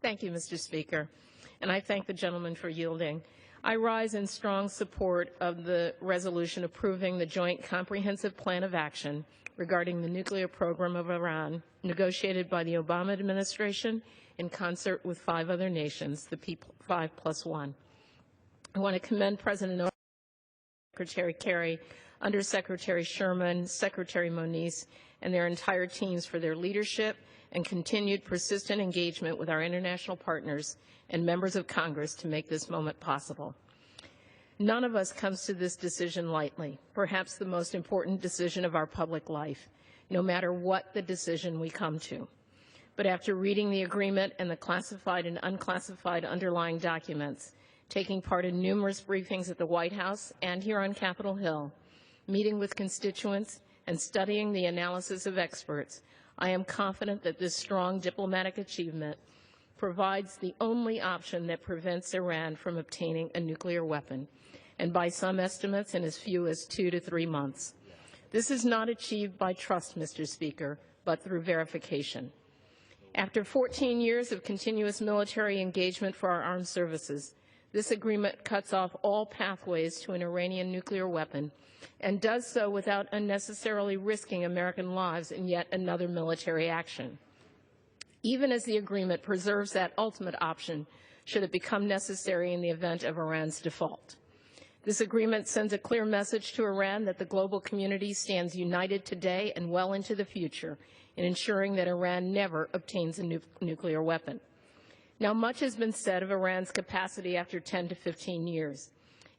Thank you, Mr. Speaker, and I thank the gentleman for yielding. I rise in strong support of the resolution approving the Joint Comprehensive Plan of Action regarding the nuclear program of Iran, negotiated by the Obama administration in concert with 5 other nations, the P5+1. I want to commend President Obama, Secretary Kerry, Undersecretary Sherman, Secretary Moniz, and their entire teams for their leadership and continued persistent engagement with our international partners and members of Congress to make this moment possible. None of us comes to this decision lightly, perhaps the most important decision of our public life, no matter what the decision we come to. But after reading the agreement and the classified and unclassified underlying documents, taking part in numerous briefings at the White House and here on Capitol Hill, meeting with constituents, and studying the analysis of experts, I am confident that this strong diplomatic achievement provides the only option that prevents Iran from obtaining a nuclear weapon, and by some estimates in as few as 2 to 3 months. This is not achieved by trust, Mr. Speaker, but through verification. After 14 years of continuous military engagement for our armed services, this agreement cuts off all pathways to an Iranian nuclear weapon and does so without unnecessarily risking American lives in yet another military action, even as the agreement preserves that ultimate option should it become necessary in the event of Iran's default. This agreement sends a clear message to Iran that the global community stands united today and well into the future in ensuring that Iran never obtains a nuclear weapon. Now, much has been said of Iran's capacity after 10 to 15 years.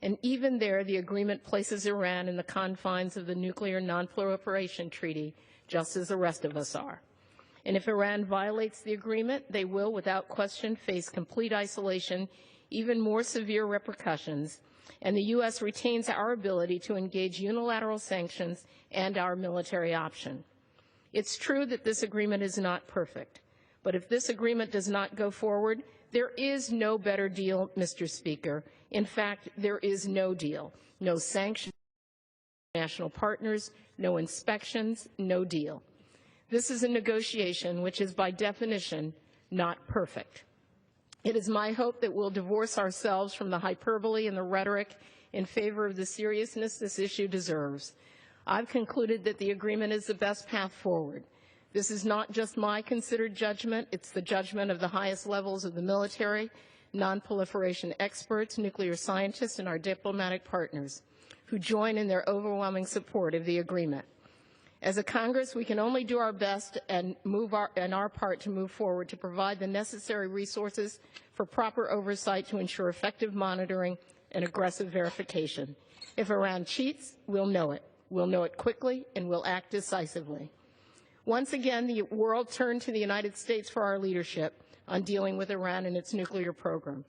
And even there, the agreement places Iran in the confines of the Nuclear Non-Proliferation Treaty, just as the rest of us are. And if Iran violates the agreement, they will, without question, face complete isolation, even more severe repercussions, and the U.S. retains our ability to engage unilateral sanctions and our military option. It's true that this agreement is not perfect, but if this agreement does not go forward, there is no better deal, Mr. Speaker. In fact, there is no deal. No sanctions, national partners, no inspections, no deal. This is a negotiation which is by definition not perfect. It is my hope that we'll divorce ourselves from the hyperbole and the rhetoric in favor of the seriousness this issue deserves. I've concluded that the agreement is the best path forward. This is not just my considered judgment, it's the judgment of the highest levels of the military, non-proliferation experts, nuclear scientists, and our diplomatic partners, who join in their overwhelming support of the agreement. As a Congress, we can only do our best and our part to move forward to provide the necessary resources for proper oversight to ensure effective monitoring and aggressive verification. If Iran cheats, we'll know it. We'll know it quickly, and we'll act decisively. Once again, the world turned to the United States for our leadership on dealing with Iran and its nuclear program.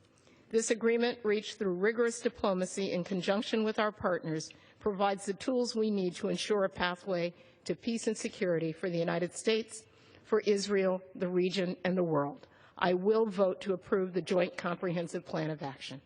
This agreement, reached through rigorous diplomacy in conjunction with our partners, provides the tools we need to ensure a pathway to peace and security for the United States, for Israel, the region, and the world. I will vote to approve the Joint Comprehensive Plan of Action.